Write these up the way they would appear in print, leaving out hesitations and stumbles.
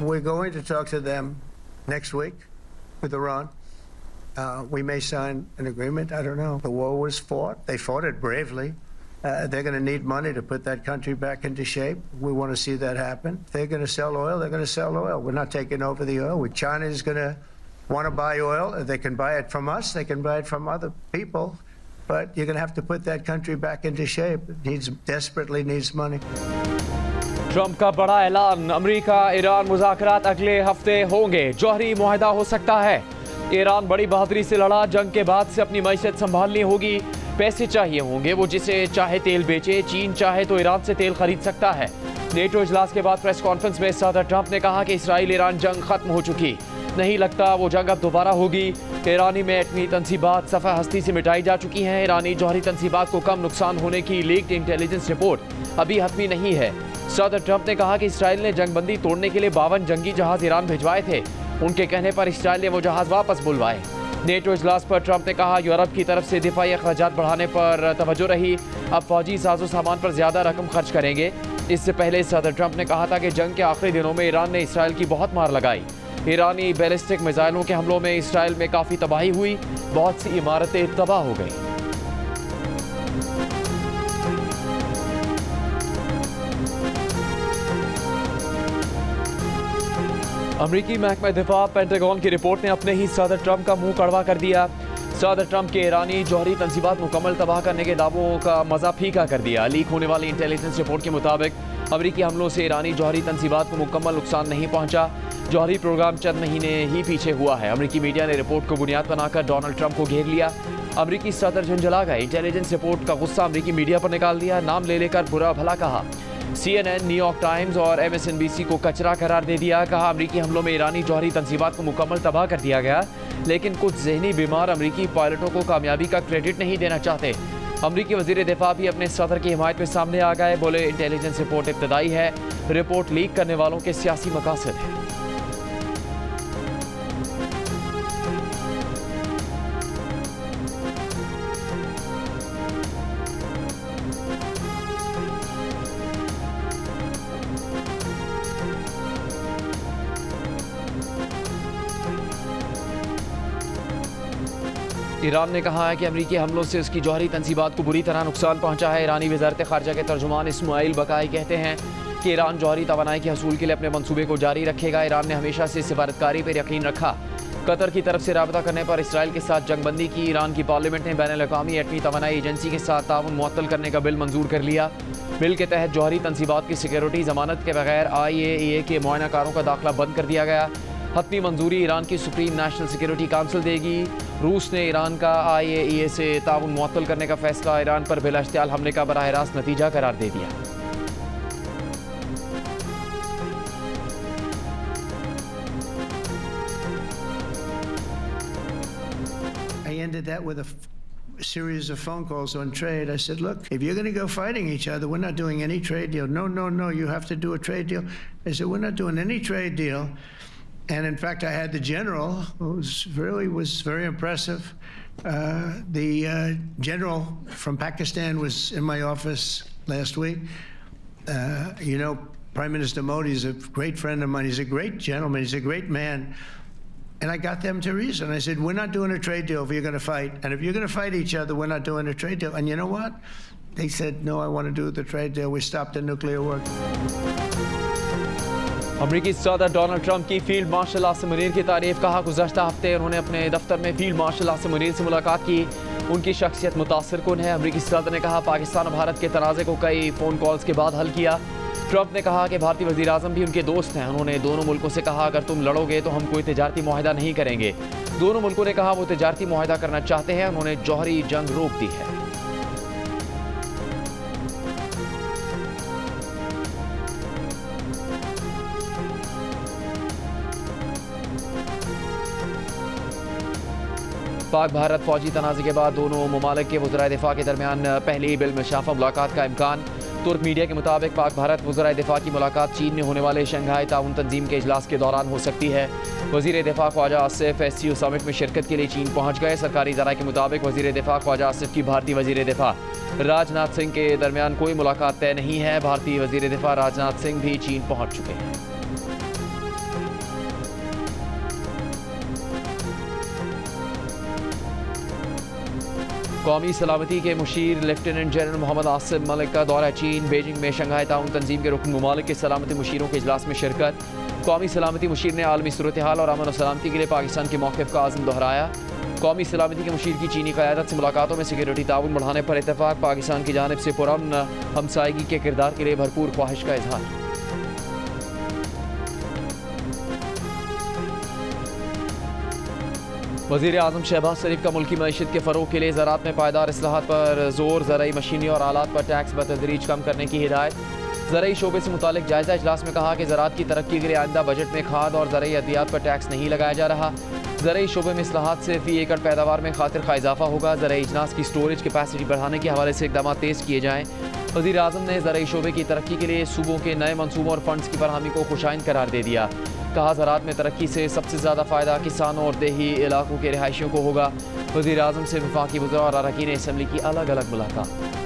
we're going to talk to them next week with Iran. We may sign an agreement. I don't know. The war was fought. They fought it bravely. They're going to need money to put that country back into shape. We want to see that happen. If they're going to sell oil, they're going to sell oil. We're not taking over the oil. China is going to want to buy oil. They can buy it from us. They can buy it from other people. But you're going to have to put that country back into shape. It desperately needs money. Trump का बड़ा ऐलान, America Iran मुज़ाकरात अगले हफ्ते होंगे, जौहरी मुआहदा हो सकता है। Iran बड़ी बहादुरी से लड़ा, जंग के बाद से अपनी मईशत संभालनी होगी, पैसे चाहिए होंगे, वो जिसे चाहे तेल बेचे, चीन चाहे तो ईरान से तेल खरीद सकता है। नेटो इजलास के बाद प्रेस कॉन्फ्रेंस में सदर ट्रंप ने कहा कि इसराइल ईरान जंग खत्म हो चुकी, नहीं लगता वो जंग अब दोबारा होगी। ईरानी में एटमी तंसीबात सफ़ा हस्ती से मिटाई जा चुकी हैं। ईरानी जौहरी तंसीबात को कम नुकसान होने की लीक्ड इंटेलिजेंस रिपोर्ट अभी हतमी नहीं है। सदर ट्रंप ने कहा कि इसराइल ने जंगबंदी तोड़ने के लिए 52 जंगी जहाज ईरान भिजवाए थे, उनके कहने पर इसराइल ने वो जहाज वापस बुलवाए। नेटो इजलास पर ट्रंप ने कहा यूरोप की तरफ से दिफाई अखराजात बढ़ाने पर तवज्जो रही, अब फौजी साजो सामान पर ज़्यादा रकम खर्च करेंगे। इससे पहले सदर ट्रंप ने कहा था कि जंग के आखिरी दिनों में ईरान ने इसराइल की बहुत मार लगाई। ईरानी बैलिस्टिक मिसाइलों के हमलों में इसराइल में काफ़ी तबाही हुई, बहुत सी इमारतें तबाह हो गई। अमरीकी महकमा दिफा पेंटागन की रिपोर्ट ने अपने ही सदर ट्रंप का मुंह कड़वा कर दिया। सदर ट्रंप के ईरानी जौहरी तंसीबात मुकम्मल तबाह करने के दावों का मजा फीका कर दिया। लीक होने वाली इंटेलिजेंस रिपोर्ट के मुताबिक अमरीकी हमलों से ईरानी जौहरी तंसीबात को मुकम्मल नुकसान नहीं पहुंचा, जौहरी प्रोग्राम चंद महीने ही पीछे हुआ है। अमरीकी मीडिया ने रिपोर्ट को बुनियाद बनाकर डोनाल्ड ट्रंप को घेर लिया। अमरीकी सदर झंझला गए, इंटेलिजेंस रिपोर्ट का गुस्सा अमरीकी मीडिया पर निकाल दिया, नाम ले लेकर बुरा भला कहा। CNN, न्यूयॉर्क टाइम्स और MSNBC को कचरा करार दे दिया। कहा अमरीकी हमलों में ईरानी जौहरी तंसीबात को मुकम्मल तबाह कर दिया गया, लेकिन कुछ जहनी बीमार अमरीकी पायलटों को कामयाबी का क्रेडिट नहीं देना चाहते। अमरीकी वजीर दिफा भी अपने सदर की हिमायत में सामने आ गए, बोले इंटेलिजेंस रिपोर्ट इब्तदाई है, रिपोर्ट लीक करने वालों के सियासी मकासद है। ईरान ने कहा है कि अमरीकी हमलों से उसकी जौहरी तंसीबात को बुरी तरह नुकसान पहुंचा है। ईरानी वज़ारत ख़ारजा के तर्जुमान इस्माइल बकाई कहते हैं कि ईरान जौहरी तवानाई के हसूल के लिए अपने मंसूबे को जारी रखेगा। ईरान ने हमेशा से सिफारतकारी पर यकीन रखा। कतर की तरफ से राबता करने पर इसराइल के साथ जंगबंदी की। ईरान की पार्लियामेंट ने बैनुल-अक़वामी एटमी तवानाई एजेंसी के साथ ताउन मुअत्तल करने का बिल मंजूर कर लिया। बिल के तहत जौहरी तंसीबात की सिक्योरिटी ज़मानत के बगैर IAEA के मुआयनाकारों का दाखिला बंद कर दिया गया। हतमी मंजूरी ईरान की सुप्रीम नेशनल सिक्योरिटी काउंसिल देगी। रूस ने ईरान का IAEA से ताउन मुअत्तल करने का फैसला ईरान पर बिलाश्तियाल हमले का बराह रास्त नतीजा करार दे दिया। I ended that with a series of phone calls on trade. I said, look, if you're going to go fighting each other, we're not doing any trade deal. No, you have to do a trade deal. I said, we're not doing any trade deal. And in fact, I had the general, who was very impressive. The general from Pakistan was in my office last week. Prime Minister Modi is a great friend of mine. He's a great gentleman. He's a great man. And I got them to reason. I said, we're not doing a trade deal if you're going to fight. And if you're going to fight each other, we're not doing a trade deal. And you know what? They said, no, I want to do the trade deal. We stopped the nuclear work. अमरीकी सदर Donald Trump की field marshal Asim Munir की तारीफ। कहा गुज़श्ता हफ्ते उन्होंने अपने दफ्तर में फील्ड मार्शल आसिम मुनीर से मुलाकात की, उनकी शख्सियत मुतासिर कुन है। अमरीकी सदर ने कहा पाकिस्तान और भारत के तनाज़े को कई फ़ोन कॉल्स के बाद हल किया। ट्रंप ने कहा कि भारतीय वज़ीर आज़म भी उनके दोस्त हैं। उन्होंने दोनों मुल्कों से कहा अगर तुम लड़ोगे तो हम कोई तिजारती मुआहदा नहीं करेंगे। दोनों मुल्कों ने कहा वो तिजारती मुआहदा करना चाहते हैं। उन्होंने जौहरी जंग रोक दी है। पाक भारत फौजी तनाज़े के बाद दोनों ममालिक के वज़राए दिफा के दरमियान पहली बिलमुशाफ़ा मुलाकात का इम्कान। तुर्क मीडिया के मुताबिक पाक भारत वज़राए दिफा की मुलाकात चीन में होने वाले शंघाई ताउन तंजीम के इजलास के दौरान हो सकती है। वज़ीर दिफा ख्वाजा आसिफ SCO समिट में शिरकत के लिए चीन पहुँच गए। सरकारी ज़राए के मुताबिक वज़ीर दिफा ख्वाजा आसिफ की भारतीय वज़ीर दिफा राजनाथ सिंह के दरमियान कोई मुलाकात तय नहीं है। भारतीय वज़ीर दिफा राजनाथ सिंह भी चीन पहुँच चुके हैं। कौमी सलामती के मुशीर लेफ्टिनेंट जनरल मोहम्मद आसिम मलिक का दौरा चीन। बीजिंग में शंघाई ताउन तंजीम के रुकन ममालिक के सलामती मुशीरों के इजलास में शिरकत। कौमी सलामती मुशीर ने आलमी सूरत हाल और अमन और सलामती के लिए पाकिस्तान के मौक़िफ़ का आज़म दोहराया। कौमी सलामती के मुशीर की चीनी क़यादत से मुलाकातों में सिक्योरिटी ताउन बढ़ाने पर इत्तेफाक। पाकिस्तान की जानिब से पुरअमन हमसायगी के किरदार के लिए भरपूर ख्वाहिश का इजहार। वज़ीर आज़म शहबाज शरीफ का मुल्की मईशत के फ़रोग़ के लिए ज़राअत में पायदार इस्लाहात पर जोर। ज़राई मशीनी और आलात पर टैक्स बतदरीज कम करने की हिदायत। ज़राई शोबे से मुतालिक जायज़ा इजलास में कहा कि ज़राअत की तरक्की के लिए आइंदा बजट में खाद और ज़राई अद्वियात पर टैक्स नहीं लगाया जा रहा। ज़राई शोबे में इस्लाहात से फ़ी एकड़ पैदावार में खातिर खा इजाफा होगा। ज़राई इजनास की स्टोरेज कैपेसिटी बढ़ाने के हवाले से इक़दाम तेज़ किए जाएँ। वज़ीर आज़म ने ज़राई शोबे की तरक्की के लिए सूबों के नए मनसूबों और फंड्स की फरहमी को खुशाइन करार दे दिया। कहा ज़राअत में तरक्की से सबसे ज़्यादा फ़ायदा किसानों और देही इलाकों के रिहायशियों को होगा। वज़ीर आज़म से वफाकी वज़रा और अरकान असम्बली की अलग अलग मुलाकात।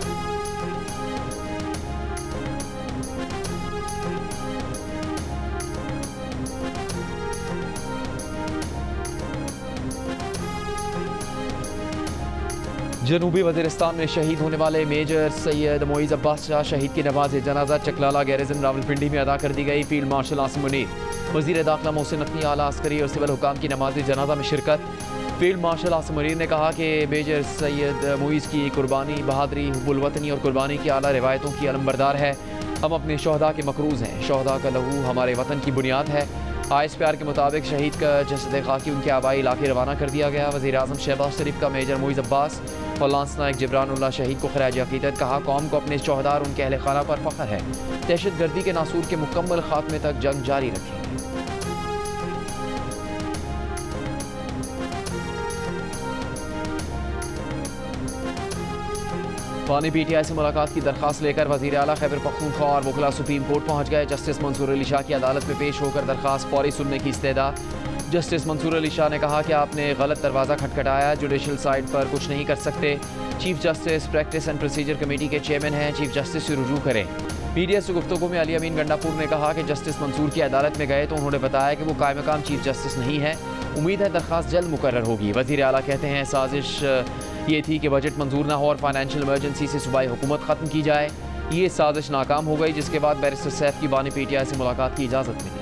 जनूबी वज़ीरिस्तान में शहीद होने वाले मेजर सैयद मोइज़ अब्बास शाह शहीद की नमाज जनाजा चकलाला गैरिजन रावलपिंडी में अदा कर दी गई। फील्ड मार्शल आसिम मुनीर, वज़ीर दाखिला मोहसिन नकवी, आला अस्करी और सिविल हुकाम की नमाज जनाजा में शिरकत। फील्ड मार्शल आसिम मुनीर ने कहा कि मेजर सैयद मोइज़ की कुर्बानी, बहादरी, हुब्बुल वतनी और कुर्बानी की आला रिवायतों की अलमबरदार है। हम अपने शहदा के मकरूज़ हैं। शहदा का लहू हमारे वतन की बुनियाद है। ISPR के मुताबिक शहीद का जसद खाकी उनके आबाई इलाके रवाना कर दिया गया। वज़ीर आज़म शहबाज शरीफ का मेजर मोइज़ अब्बास और लांस नायक जिब्रानुल्लाह शहीद को खराज अक़ीदत। कहा कौम को अपने शहदा और उनके अहल खाना पर फ़ख्र है। दहशत गर्दी के नासूर के मुकम्मल खात्मे तक जंग जारी रखेंगे। पानी PTI से मुलाकात की दरख्वास्त लेकर वज़ीर आला खैबर पख्तूनख्वा और वकला सुप्रीम कोर्ट पहुँच गए। जस्टिस मंसूर अली शाह की अदालत में पेश होकर दरख्वास्त फौरी सुनने की इस्तेदा। जस्टिस मंसूर अली शाह ने कहा कि आपने गलत दरवाज़ा खटखटाया, जुडिशल साइड पर कुछ नहीं कर सकते। Chief justice practice and procedure committee के चेयरमैन हैं, चीफ जस्टिस से रुजू करें। मीडिया से गुफ्तगू में अली अमीन गंडापुर ने कहा कि जस्टिस मंसूर की अदालत में गए तो उन्होंने बताया कि वो कायम मकाम चीफ जस्टिस नहीं है। उम्मीद है दरख्वास्त जल्द मुकर्रर होगी। वज़ीर आला कहते हैं साजिश ये थी कि बजट मंजूर ना हो और फाइनेंशियल इमरजेंसी से सूबाई हुकूमत ख़त्म की जाए। ये साजिश नाकाम हो गई, जिसके बाद बैरिस्टर सैफ की बानी PTI से मुलाकात की इजाज़त मिली।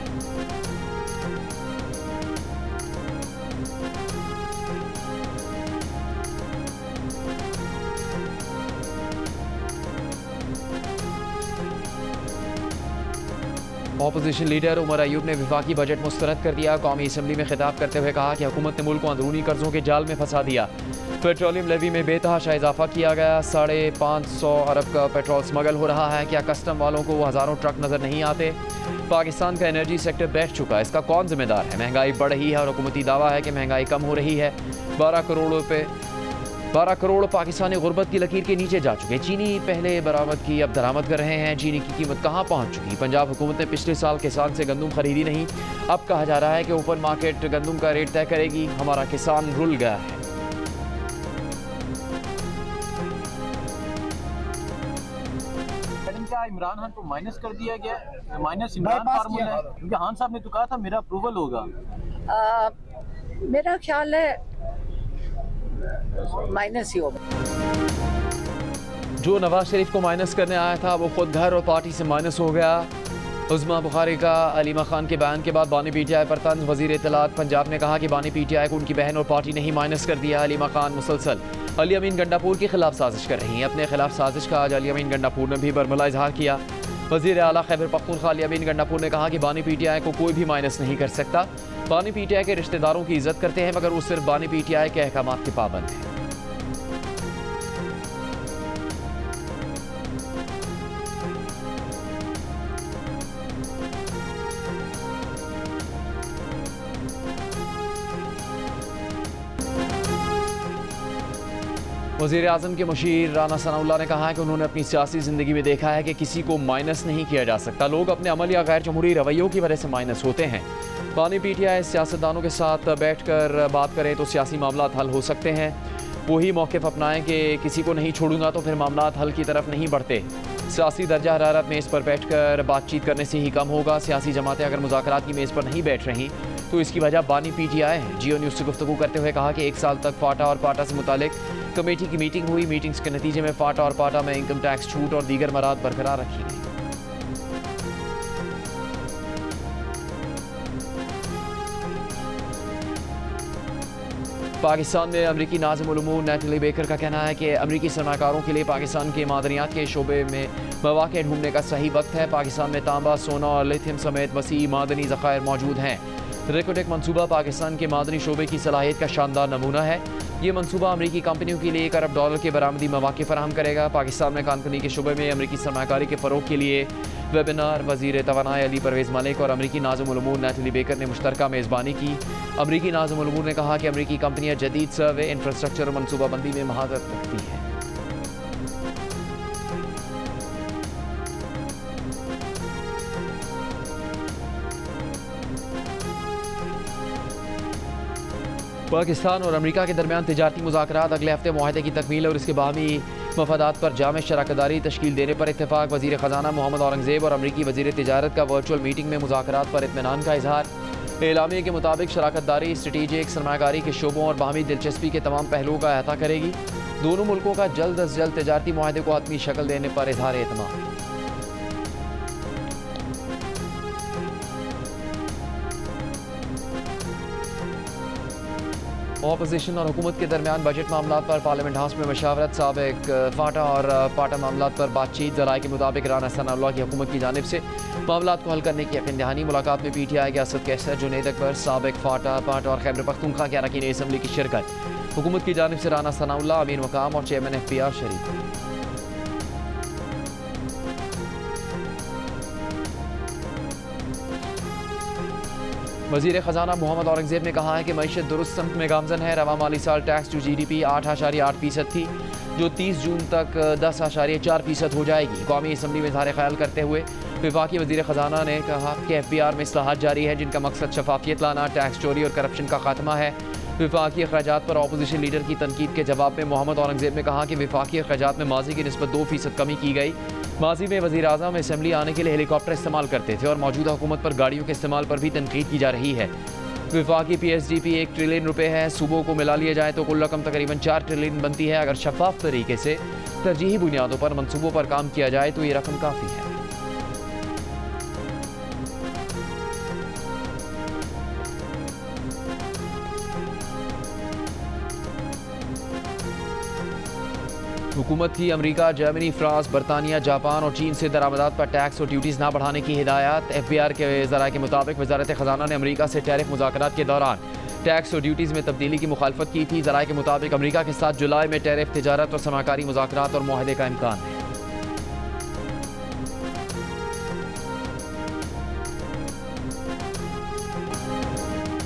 अपोजिशन लीडर उमर अयूब ने वफाकी बजट मुस्तरद कर दिया। कौमी असम्बली में खिताब करते हुए कहा कि हुकूमत ने मुल्क को अंदरूनी कर्जों के जाल में फंसा दिया। पेट्रोलियम लेवी में बेतहाशा इजाफा किया गया। 550 अरब का पेट्रोल स्मगल हो रहा है। क्या कस्टम वालों को हज़ारों ट्रक नज़र नहीं आते? पाकिस्तान का एनर्जी सेक्टर बैठ चुका है, इसका कौन जिम्मेदार है? महंगाई बढ़ रही है और हुकूमती दावा है कि महंगाई कम हो रही है। 12 करोड़ पाकिस्तानी गुर्बत की लकीर के नीचे जा चुके। चीनी पहले बरामद की, अब दरामद कर रहे हैं। चीनी की कीमत कहाँ पहुँच चुकी? पंजाब हुकूमत ने पिछले साल किसान से गंदम खरीदी नहीं। अब कहा जा रहा है कि ओपन मार्केट गंदम का रेट तय करेगी। हमारा किसान रुल गया है। क्या इमरान खान को माइनस कर दिया गया? माइनस इमरान फार्मूला है, क्योंकि खान साहब ने तो कहा था मेरा अप्रूवल होगा। मेरा ख्याल है माइनस ही होगा। जो नवाज शरीफ को माइनस करने आया था वो खुद घर और पार्टी से माइनस हो गया। उज़्मा बुखारी का अलीमा खान के बयान के बाद बानी PTI पर तंज। वज़ीर इत्तलात पंजाब ने कहा कि बानी PTI को उनकी बहन और पार्टी ने ही माइनस कर दिया। अलीमा खान मुसलसल अली अमीन गंडापुर के खिलाफ साजिश कर रही हैं। अपने खिलाफ साजिश का आज अली अमीन गंडापुर ने भी बरमला इजहार किया। वज़ीर आला खैबर पख्तूनख्वा अली अमीन गंडापुर ने कहा कि बानी PTI को कोई भी माइनस नहीं कर सकता। बानी PTI के रिश्तेदारों की इज्जत करते हैं, मगर वो सिर्फ बानी PTI के अहकामात के पाबंद हैं। वज़ीर आज़म के मुशीर राना सनाउल्लाह ने कहा है कि उन्होंने अपनी सियासी ज़िंदगी में देखा है कि किसी को माइनस नहीं किया जा सकता। लोग अपने अमल या गैर जमहूरी रवैयों की वजह से माइनस होते हैं। बानी PTI सियासतदानों के साथ बैठ कर बात करें तो सियासी मामला हल हो सकते हैं। वही मौक़िफ़ अपनाएं कि किसी को नहीं छोड़ूंगा तो फिर मामला हल की तरफ नहीं बढ़ते। सियासी दर्जा हरारत मेज़ पर बैठ कर बातचीत करने से ही कम होगा। सियासी जमातें अगर मुज़ाकरात की मेज़ पर नहीं बैठ रहीं तो इसकी वजह बानी PTI है। जियो न्यूज़ से गुफ्तगू करते हुए कहा कि 1 साल तक फाटा और पाटा से मुतालिक कमेटी की मीटिंग हुई। मीटिंग्स के नतीजे में फाटा और पाटा में इनकम टैक्स छूट और दीगर मराद बरकरार रखी गई। पाकिस्तान में अमरीकी नाज़िम उल उमूर नैटली बेकर का कहना है कि अमरीकी सरमाकारों के लिए पाकिस्तान के मादनियात के शोबे में मौक़े ढूंढने का सही वक्त है। पाकिस्तान में तांबा, सोना और लिथियम समेत वसी मादनी ज़खायर मौजूद हैं। रिकोटेक मनसूबा पाकिस्तान के मादनी शोबे की सलाहियत का शानदार नमूना है। ये मनसूबा अमरीकी कंपनियों के लिए $1 अरब के बरामदी मौक़े फराहम करेगा। पाकिस्तान में कानूनी के शोबे में अमरीकी सरमाकारी के फ़रोग़ के लिए वेबिनार वज़ीर तवानाई अली परवेज़ मलिक और अमरीकी नाज़िम उल उमूर नैटली बेकर ने मुश्तरका मेज़बानी की। अमरीकी नाज़िम उल उमूर ने कहा कि अमरीकी कंपनियाँ जदीद सर्वे, इंफ्रास्ट्रक्चर और मनसूबाबंदी में महारत रखती हैं। पाकिस्तान और अमरीका के दरमियान तिजारती मुज़ाकरात अगले हफ्ते मुआहदे की तकमील और इसके बाहमी मफादात पर जामे शराकतदारी तश्कील देने पर इत्तेफाक। वज़ीर ख़जाना मोहम्मद औरंगज़ेब और अमरीकी वज़ीर तिजारत का वर्चुअल मीटिंग में मुज़ाकरात पर इत्मीनान का इजहार। एलामिया के मुताबिक शराकतदारी स्ट्रेटेजिक सरमायाकारी के शोबों और बाहमी दिलचस्पी के तमाम पहलुओं का अहाता करेगी। दोनों मुल्कों का जल्द अज जल्द तिजारती मुआहदे को हतमी शक्ल देने पर इजहार एतमाद। ऑपोजिशन और हुकूमत के दरमियान बजट मामलात पर पार्लियामेंट हाउस में मशावरत। साबिक फाटा और पाटा मामलात पर बातचीत। ज़राए के मुताबिक राना सनाउल्लाह की हुकूमत की जानिब से मामलात को हल करने की यकीन दहानी। मुलाकात में PTI के असद कैसर, जुनैद अकबर, साबिक फाटा, पाटा और खैबर पख्तूनख्वा के अरकान असम्बली की शिरकत। हुकूमत की जानिब से राना सनाउल्लाह, अमीर मकाम और चेयरमैन FPR शरीक हुए। वज़ीर ख़जाना मोहम्मद औरंगज़ेब ने कहा है कि मईशत दुरुस्त समत में गामजन है। रवा माली साल टैक्स टू GDP 8.8% थी, जो 30 जून तक 10.4% हो जाएगी। कौमी असम्बली में इज़हार ख्याल करते हुए वफाकी वज़ीर ख़जाना ने कहा कि FPR में इस्लाहात जारी है, जिनका मकसद शफाफियत लाना, टैक्स चोरी और करप्शन का खात्मा है। वफाकी अखराजात पर अपोजिशन लीडर की तनकीद के जवाब में मोहम्मद औरंगज़ेब ने कहा कि वफाकी अखराजात में माजी की निस्बत 2% कमी की गई। माजी में वज़ीर आज़म असम्बली आने के लिए हेलीकॉप्टर इस्तेमाल करते थे और मौजूदा हुकूमत पर गाड़ियों के इस्तेमाल पर भी तनकीद की जा रही है। वफाकी PSDP $1 ट्रिलियन है। सूबों को मिला लिया जाए तो कुल रकम तकरीबन $4 ट्रिलियन बनती है। अगर शफाफ तरीके से तरजीही बुनियादों पर मनसूबों पर काम किया जाए तो ये रकम काफ़ी है। हुकूमत की अमरीका, जर्मनी, फ्रांस, बरतानिया, जापान और चीन से दरामदात पर टैक्स और ड्यूटीज़ ना बढ़ाने की हिदायत। FBR के ज़राए के मुताबिक वज़ारत ख़जाना ने अमरीका से टैरिफ मुज़ाकरात के दौरान टैक्स और ड्यूटीज़ में तब्दीली की मुखालफत की थी। ज़राए के मुताबिक अमरीका के साथ जुलाई में टैरिफ, तिजारत और सरमाकारी मुज़ाकरात और मुआहदे का इम्कान है।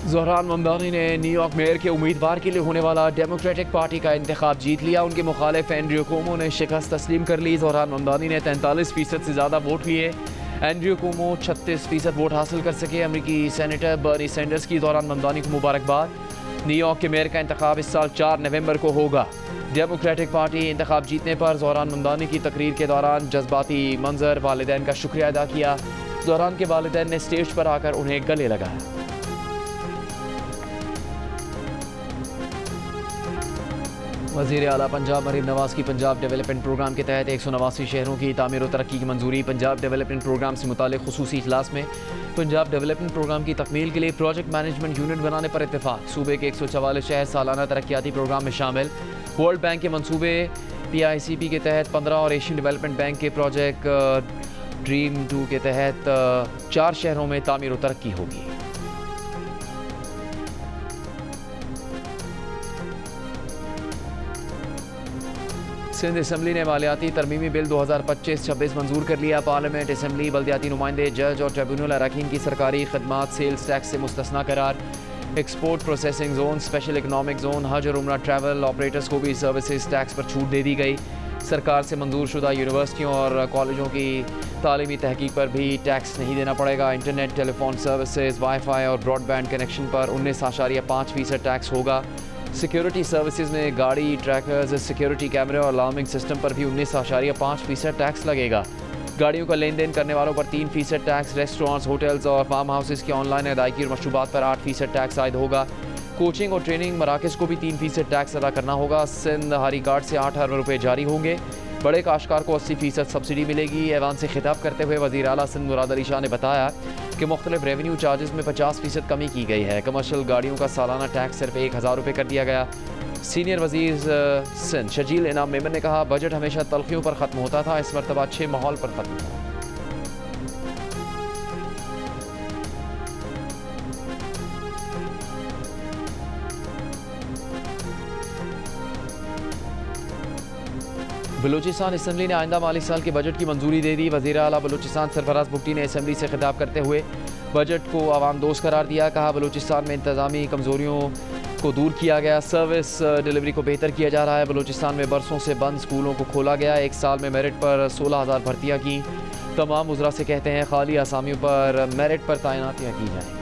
ज़ोहरान ममदानी ने न्यूयॉर्क मेयर के उम्मीदवार के लिए होने वाला डेमोक्रेटिक पार्टी का इंतखाब जीत लिया। उनके मुखालिफ एंड्रयू कुओमो ने शिकस्त तस्लीम कर ली। ज़ोहरान ममदानी ने 43% से ज़्यादा वोट लिए। एंड्रयू कुओमो 36% वोट हासिल कर सके। अमरीकी सेनेटर बर्नी सैंडर्स की ज़ोहरान ममदानी को मुबारकबाद। न्यूयॉर्क के मेयर का इंतखाब इस साल 4 नवंबर को होगा। डेमोक्रेटिक पार्टी इंतखाब जीतने पर ज़ोहरान ममदानी की तकरीर के दौरान जज्बाती मंजर, वालिदैन का शुक्रिया अदा किया। ज़ोहरान के वालिदैन ने स्टेज पर आकर उन्हें गले लगाया। वज़ीर आला पंजाब मरीम नवाज़ की पंजाब डेवलपमेंट प्रोग्राम के तहत 189 शहरों की तामीर और तरक्की की मंजूरी। पंजाब डेवलपमेंट प्रोग्राम से मुतालिक खुसूसी इजलास में पंजाब डेवलपमेंट प्रोग्राम की तकमील के लिए प्रोजेक्ट मैनेजमेंट यूनिट बनाने पर इत्तेफाक। सूबे के 144 शहर सालाना तरक्याती प्रोग्राम में शामिल। वर्ल्ड बैंक के मनसूबे PICP के तहत 15 और एशियन डेवलपमेंट बैंक के प्रोजेक्ट ड्रीम 2 के तहत 4 शहरों में तामीर और तरक्की होगी। सिंध असम्बली ने मालियाती तरमीमी बिल 2025-26 मंजूर कर लिया। पार्लियामेंट, असम्बली, बल्दियाती नुमाइंदे, जज और ट्रिब्यूनल अरकान की सरकारी खदमात सेल्स टैक्स से मुस्तस्ना करार। Export processing zone, special economic zone, हज और उम्रा ट्रैवल ऑपरेटर्स को भी सर्विसेज टैक्स पर छूट दे दी गई। सरकार से मंजूर शुदा यूनिवर्सिटियों और कॉलेजों की तालीमी तहकीक पर भी टैक्स नहीं देना पड़ेगा। इंटरनेट, टेलीफोन सर्विसेज, वाईफाई और ब्रॉडबैंड कनेक्शन पर 19.5% टैक्स होगा। सिक्योरिटी सर्विसेज में गाड़ी, ट्रैकर्स, सिक्योरिटी कैमरे और अलार्मिंग सिस्टम पर भी 19.5% टैक्स लगेगा। गाड़ियों का लेन देन करने वालों पर 3% टैक्स। रेस्टोरेंट्स, होटल्स और फार्म हाउसेस की ऑनलाइन अदायगी और मशरूबात पर 8% टैक्स आयद होगा। कोचिंग और ट्रेनिंग मराकज़ को भी 3% टैक्स अदा करना होगा। सिंध हारी कार्ड से 8 अरब रुपये जारी होंगे। बड़े काश्तकार को 80% सब्सिडी मिलेगी। ऐवान से खिताब करते हुए वज़ीर आला सिंध मुराद अली शाह ने बताया कि मुख्तलिफ रेवेन्यू चार्जेस में 50% कमी की गई है। कमर्शल गाड़ियों का सालाना टैक्स सिर्फ 1000 रुपये कर दिया गया। सीनियर वज़ीर सिंध शजील इनाम मेमन ने कहा, बजट हमेशा तलखियों पर ख़त्म होता था, इस मरतबा अच्छे माहौल पर ख़त्म हुआ। बलूचिस्तान असम्बली ने आइंदा माली साल के बजट की मंजूरी दे दी। वज़ीर आला बलूचिस्तान सरफराज बुगटी ने असम्बली से खिताब करते हुए बजट को आवाम दोस्त करार दिया। कहा, बलूचिस्तान में इंतज़ामी कमज़ोरियों को दूर किया गया, सर्विस डिलीवरी को बेहतर किया जा रहा है। बलूचिस्तान में बरसों से बंद स्कूलों को खोला गया। एक साल में मेरिट पर 16,000 भर्तियाँ की। तमाम वज़रा से कहते हैं खाली आसामियों पर मेरिट पर तैनातियाँ की जाएँ।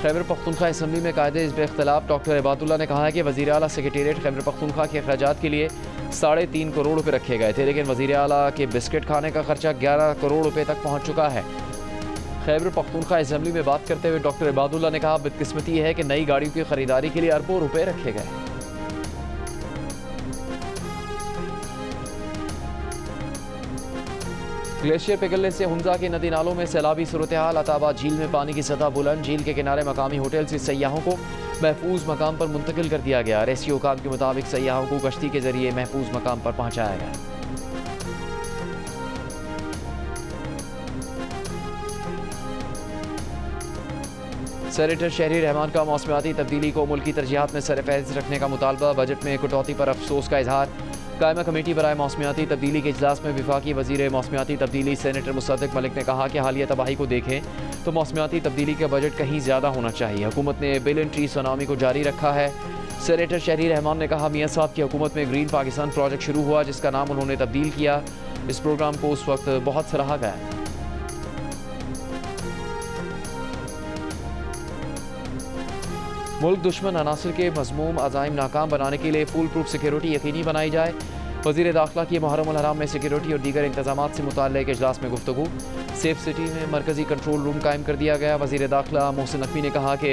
खैबर पख्तूनख्वा असम्बली में कायदे हिज़्ब इख्तिलाफ डॉक्टर इबादुल्ला ने कहा है कि वज़ीर आला सेक्रेटेरिएट खैबर पख्तूनख्वा के अखराजात के लिए 3.5 करोड़ रुपये रखे गए थे, लेकिन वज़ीर आला के बिस्किट खाने का खर्चा 11 करोड़ रुपये तक पहुँच चुका है। खैबर पख्तूनख्वा असम्बली में बात करते हुए डॉक्टर इबादुल्ला ने कहा, बदकिस्मती है कि नई गाड़ियों की खरीदारी के लिए अरबों रुपये रखे गए। ग्लेशियर पिघलने से हुंजा के नदी नालों में सैलाबी सूरत हाल। अताबा झील में पानी की सतह बुलंद। झील के किनारे मकामी होटल से सयाहों को महफूज मकाम पर मुंतकिल कर दिया गया। रेस्क्यू हुकाम के मुताबिक सयाहों को कश्ती के जरिए महफूज मकाम पर पहुंचाया गया। सेनेटर शहरी रहमान का मौसमियाती तब्दीली को मुल्की तरजीहात में सरफहरिस्त रखने का मुतालबा। बजट में कटौती पर अफसोस का इजहार। कायमा कमेटी बराए मौसमियाती तब्दीली के इजलास में वफाकी वज़ीर मौसमियाती तब्दीली सेनेटर मुसद्दिक मलिक ने कहा कि हालिया तबाही को देखें तो मौसमियाती तब्दीली का बजट कहीं ज़्यादा होना चाहिए। हुकूमत ने बिलियन ट्री सुनामी को जारी रखा है। सेनेटर शहरी रहमान ने कहा, मियां साहब की हुकूमत में ग्रीन पाकिस्तान प्रोजेक्ट शुरू हुआ, जिसका नाम उन्होंने तब्दील किया। इस प्रोग्राम को उस वक्त बहुत सराहा गया। मुल्क दुश्मन अनासर के मज़मूम अज़ाइम नाकाम बनाने के लिए फुल प्रूफ सिक्योरिटी यकीनी बनाई जाए। वज़ीर दाखिला की मुहर्रम उल हराम में सिक्योरिटी और दीगर इंतजामात से मुताल्लिक़ इजलास में गुफ्तगू। सेफ सिटी में मरकज़ी कंट्रोल रूम कायम कर दिया गया। वज़ीर दाखिला मोहसिन नकवी ने कहा कि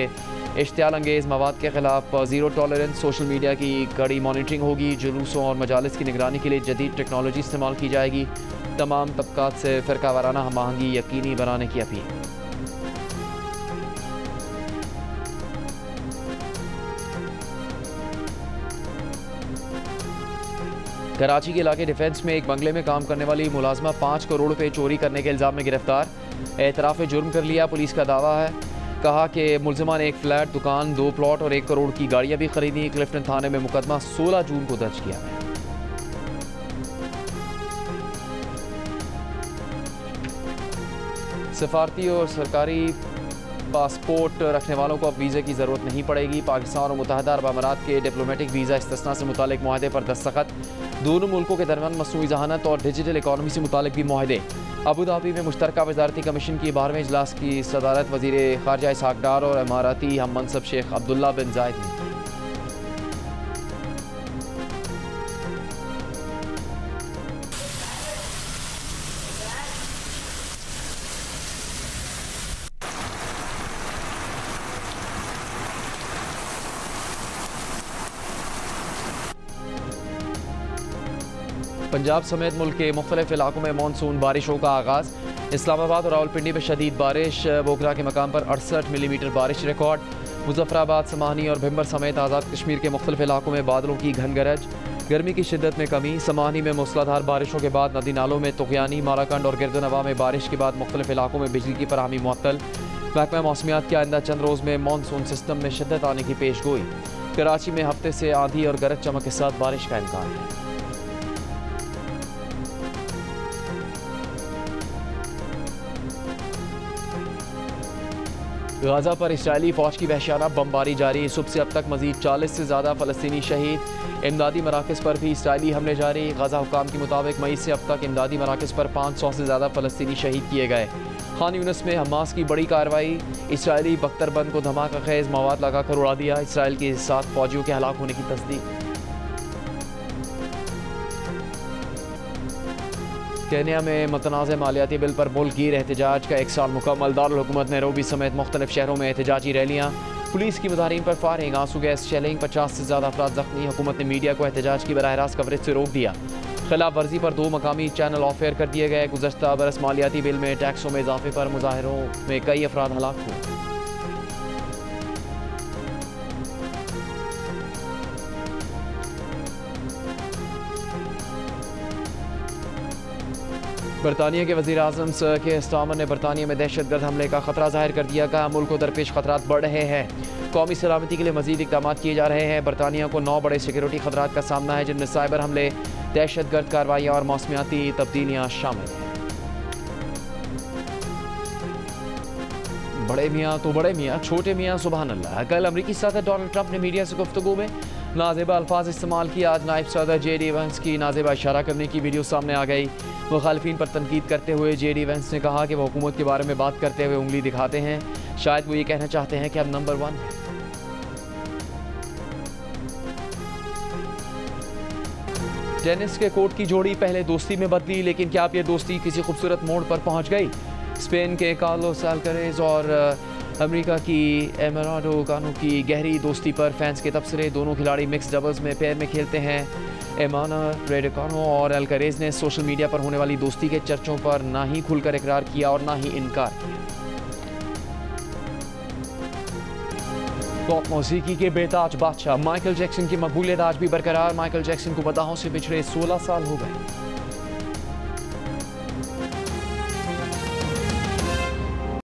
इश्तियाल अंगेज़ मवाद के खिलाफ ज़ीरो टॉलरेंस। सोशल मीडिया की कड़ी मॉनिटरिंग होगी। जुलूसों और मजालिस की निगरानी के लिए जदीद टेक्नोलॉजी इस्तेमाल की जाएगी। तमाम तबकात से फ़िरका वाराना हम आहंगी यकीनी बनाने की अपील। कराची के इलाके डिफेंस में एक बंगले में काम करने वाली मुलाजमा 5 करोड़ रुपए चोरी करने के इल्ज़ाम में गिरफ्तार। एतराफ़ जुर्म कर लिया, पुलिस का दावा है। कहा कि मुलजिमा ने एक फ्लैट, दुकान, 2 प्लॉट और 1 करोड़ की गाड़ियां भी खरीदी। क्लिफ्टन थाने में मुकदमा 16 जून को दर्ज किया है। सफारती और सरकारी पासपोर्ट रखने वालों को अब वीज़े की ज़रूरत नहीं पड़ेगी। पाकिस्तान और मुत्तहदा अरब अमारात के डिप्लोमेटिक वीज़ा इस्तिस्ना से मुतालिक मुआहदे पर दस्तखत। दोनों मुल्कों के दरमियान मसनूई ज़हानत और डिजिटल इकॉनमी से मुतालिक भी मुआहदे। अबू धाबी में मुश्तरका वज़ारती कमीशन की 12वें इजलास की सदारत वज़ीर ख़ारजा इसहाक़ डार और अमाराती हम मनसब शेख अब्दुल्ला बिन जायद ने। पंजाब समेत मुल्क के मुख्तलिफ इलाकों में मानसून बारिशों का आगाज़। इस्लामाबाद और रावलपिंडी में शदीद बारिश। बोगरा के मकाम पर 68 मिलीमीटर बारिश रिकॉर्ड। मुजफ्फराबाद, समानी और भिम्बर समेत आज़ाद कश्मीर के मुख्तलिफ इलाकों में बादलों की घन गरज। गर्मी की शिद्दत में कमी। समानी में मूसलाधार बारिशों के बाद नदी नालों में तुग़यानी। माराकंड और गिरदनवा में बारिश के बाद मुख्तलिफ इलाकों में बिजली की फराहमी मुअत्तल। महकमा मौसमियात के आइंदा चंद रोज़ में मानसून सिस्टम में शिद्दत आने की पेश गोई। कराची में हफ्ते से आंधी और गरज चमक के साथ बारिश का इम्कान है। गाज़ा पर इस्राएली फ़ौज की वहशियाना बमबारी जारी। सुबह से अब तक मज़ीद 40 से ज़्यादा फ़लस्तीनी शहीद। इमदादी मराकज़ पर भी इस्राएली हमले जारी। गाज़ा हुकाम के मुताबिक मई से अब तक इमदादी मराकज़ पर 500 से ज़्यादा फ़लस्तीनी शहीद किए गए। खान यूनिस में हमास की बड़ी कार्रवाई। इस्राएली बख्तरबंद को धमाका खेज़ मवाद लगाकर उड़ा दिया। इसराइल के 7 फ़ौजियों के हलाक होने की तस्दीक। केन्या में मुतनाज़ मालियाती बिल पर मुल्क-गिर एहतजाज का 1 साल मुकम्मल। दारुल हुकूमत नैरोबी समेत मुख्तलिफ शहरों में एहतजाजी रैलियाँ। पुलिस की मुजाहिरीन पर फायरिंग, आंसू गैस शेलिंग, 50 से ज़्यादा अफराद जख्मी। हुकूमत ने मीडिया को एहतजाज की बराह रास्त कवरेज से रोक दिया। खिलाफ वर्जी पर 2 मकामी चैनल ऑफ एयर कर दिए गए। गुज़श्ता बरस मालियाती बिल में टैक्सों में इजाफे पर मुजाहिरों में कई अफराद हलाक हुए। बरतानिया के वज़ीर आज़म सर के स्टामर ने बरतानिया में दहशतगर्द हमले का खतरा जाहिर कर दिया। कहा मुल्क को दरपेश खतरात बढ़ रहे हैं, कौमी सलामती के लिए मजीद इक़दाम किए जा रहे हैं। बरतानिया को 9 बड़े सिक्योरिटी खतरात का सामना है, जिनमें साइबर हमले, दहशतगर्द कार्रवाइयाँ और मौसमियाती तब्दीलियाँ शामिल हैं। बड़े मियाँ तो बड़े मियाँ, छोटे मियाँ सुबहान अल्लाह। कल अमरीकी सदर डोनाल्ड ट्रंप ने मीडिया से गुफ्तगू में नाज़ेबा अल्फाज इस्तेमाल किया। आज नायब सदर JD वैंस की नाज़ेबा इशारा करने की वीडियो सामने आ गई। मुखालिफिन पर तनकीद करते हुए JD वैंस ने कहा कि वह हुकूमत के बारे में बात करते हुए उंगली दिखाते हैं। शायद वो ये कहना चाहते हैं कि हम नंबर 1 हैं। टेनिस के कोर्ट की जोड़ी पहले दोस्ती में बदली, लेकिन क्या अब ये दोस्ती किसी खूबसूरत मोड़ पर पहुंच गई? स्पेन के कार्लोस अल्कारेज और अमेरिका की एमेरा राडुकानु की गहरी दोस्ती पर फैंस के तबसरे। दोनों खिलाड़ी मिक्स डबल्स में पेयर में खेलते हैं। एमेरा राडुकानु और अल्कारेज ने सोशल मीडिया पर होने वाली दोस्ती के चर्चों पर ना ही खुलकर इकरार किया और ना ही इनकार किया। पॉप मौसीकी के बेताज बादशाह माइकल जैक्सन की मकबूलियत आज भी बरकरार। माइकल जैक्सन को बदाहों से पिछड़े 16 साल हो गए।